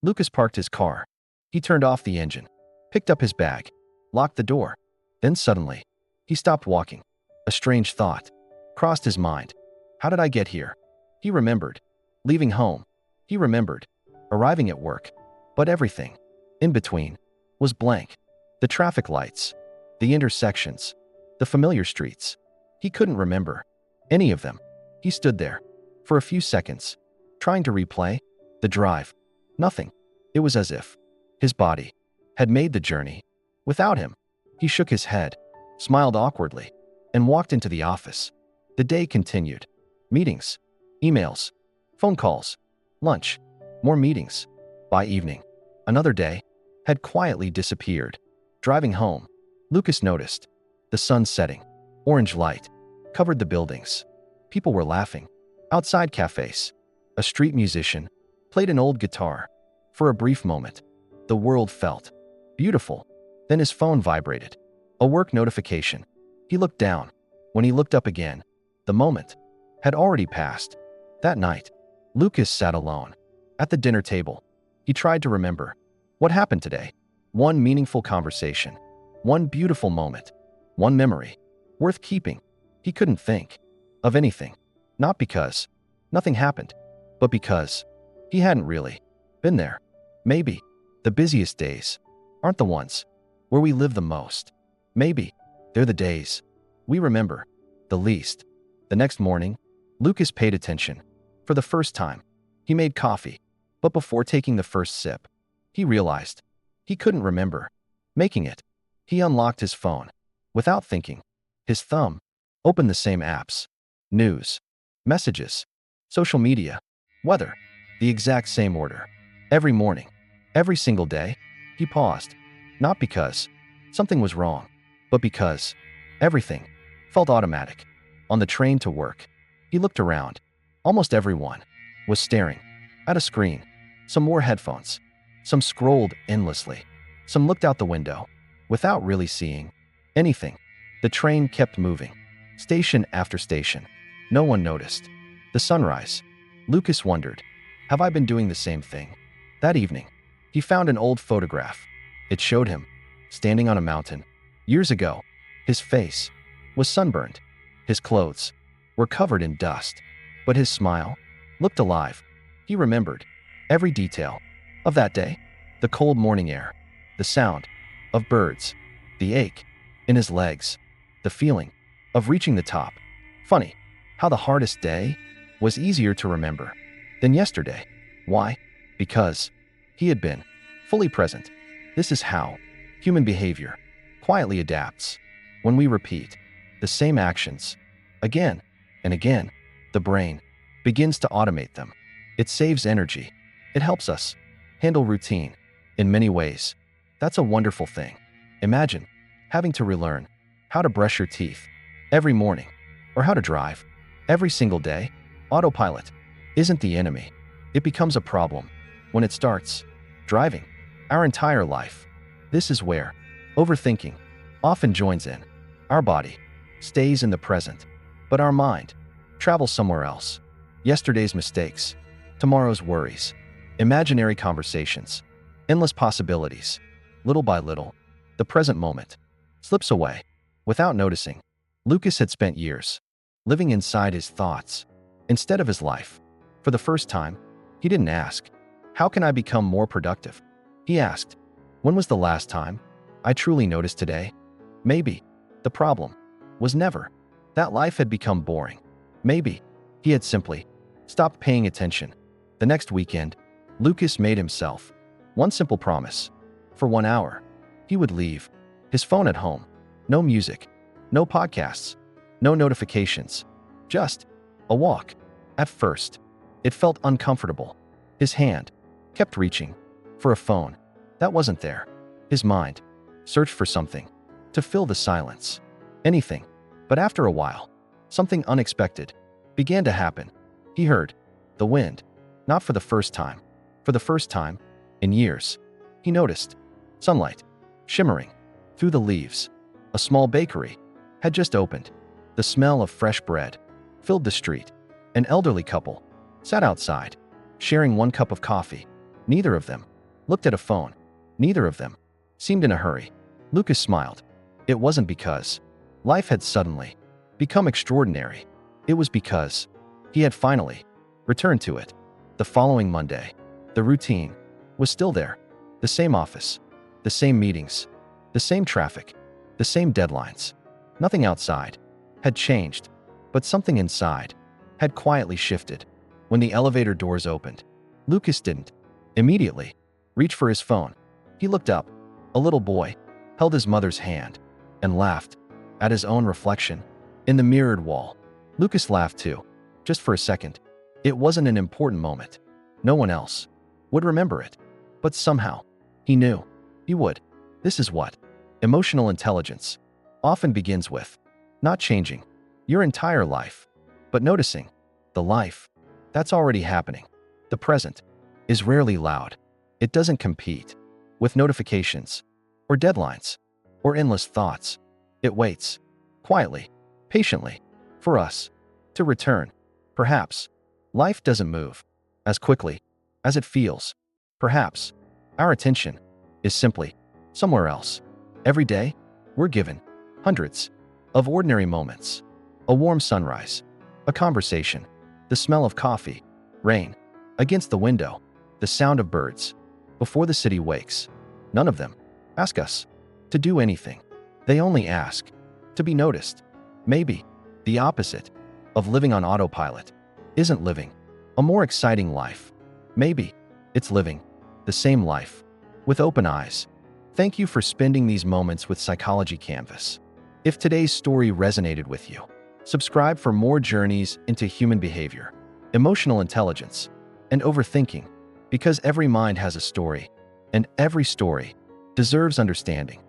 Lucas parked his car. He turned off the engine, picked up his bag, locked the door. Then suddenly, he stopped walking. A strange thought crossed his mind. How did I get here? He remembered leaving home. He remembered arriving at work. But everything in between was blank. The traffic lights, the intersections, the familiar streets. He couldn't remember any of them. He stood there for a few seconds, trying to replay the drive. Nothing. It was as if his body had made the journey without him. He shook his head, smiled awkwardly, and walked into the office. The day continued. Meetings, emails, phone calls, lunch, more meetings. By evening, another day had quietly disappeared. Driving home, Lucas noticed the sun setting. Orange light covered the buildings. People were laughing. Outside cafes, a street musician played an old guitar. For a brief moment, the world felt beautiful. Then his phone vibrated. A work notification. He looked down. When he looked up again, the moment had already passed. That night, Lucas sat alone at the dinner table. He tried to remember what happened today. One meaningful conversation, one beautiful moment, one memory worth keeping. He couldn't think of anything, not because nothing happened, but because he hadn't really been there. Maybe the busiest days aren't the ones where we live the most. Maybe they're the days we remember the least. The next morning, Lucas paid attention. For the first time, he made coffee, but before taking the first sip, he realized he couldn't remember making it. He unlocked his phone without thinking. His thumb opened the same apps, news, messages, social media, weather, the exact same order. Every morning, every single day, he paused, not because something was wrong, but because everything felt automatic. On the train to work, he looked around. Almost everyone was staring at a screen. Some wore headphones. Some scrolled endlessly. Some looked out the window without really seeing anything. The train kept moving, station after station. No one noticed the sunrise. Lucas wondered, have I been doing the same thing? That evening, he found an old photograph. It showed him standing on a mountain. Years ago, his face was sunburned. His clothes were covered in dust, but his smile looked alive. He remembered every detail of that day. The cold morning air, the sound of birds, the ache in his legs, the feeling of reaching the top. Funny how the hardest day was easier to remember than yesterday. Why? Because he had been fully present. This is how human behavior quietly adapts. When we repeat the same actions again and again, the brain begins to automate them. It saves energy. It helps us handle routine. In many ways, that's a wonderful thing. Imagine having to relearn how to brush your teeth every morning or how to drive every single day. Autopilot isn't the enemy. It becomes a problem when it starts driving our entire life. This is where overthinking often joins in. Our body stays in the present, but our mind travels somewhere else. Yesterday's mistakes, tomorrow's worries, imaginary conversations, endless possibilities. Little by little, the present moment slips away without noticing. Lucas had spent years living inside his thoughts instead of his life. For the first time, he didn't ask, how can I become more productive? He asked, when was the last time I truly noticed today? Maybe the problem was never that life had become boring. Maybe he had simply stopped paying attention. The next weekend, Lucas made himself one simple promise. For 1 hour, he would leave his phone at home. No music, no podcasts, no notifications, just a walk. At first, it felt uncomfortable. His hand kept reaching for a phone that wasn't there. His mind searched for something to fill the silence. Anything. But after a while, something unexpected began to happen. He heard the wind, not for the first time. For the first time in years, he noticed sunlight shimmering through the leaves. A small bakery had just opened. The smell of fresh bread filled the street. An elderly couple sat outside, sharing one cup of coffee. Neither of them looked at a phone. Neither of them seemed in a hurry. Lucas smiled. It wasn't because life had suddenly become extraordinary. It was because he had finally returned to it. The following Monday, the routine was still there. The same office, the same meetings, the same traffic, the same deadlines. Nothing outside had changed, but something inside had quietly shifted. When the elevator doors opened, Lucas didn't immediately reach for his phone. He looked up. A little boy held his mother's hand and laughed at his own reflection in the mirrored wall. Lucas laughed too, just for a second. It wasn't an important moment. No one else would remember it. But somehow, he knew he would. This is what emotional intelligence often begins with. Not changing your entire life, but noticing the life that's already happening. The present is rarely loud. It doesn't compete with notifications or deadlines or endless thoughts. It waits quietly, patiently, for us to return. Perhaps life doesn't move as quickly as it feels. Perhaps our attention is simply somewhere else. Every day, we're given hundreds of ordinary moments. A warm sunrise, a conversation, the smell of coffee, rain against the window, the sound of birds before the city wakes. None of them ask us to do anything. They only ask to be noticed. Maybe the opposite of living on autopilot isn't living a more exciting life. Maybe it's living the same life with open eyes. Thank you for spending these moments with Psychology Canvas. If today's story resonated with you, subscribe for more journeys into human behavior, emotional intelligence, and overthinking, because every mind has a story, and every story deserves understanding.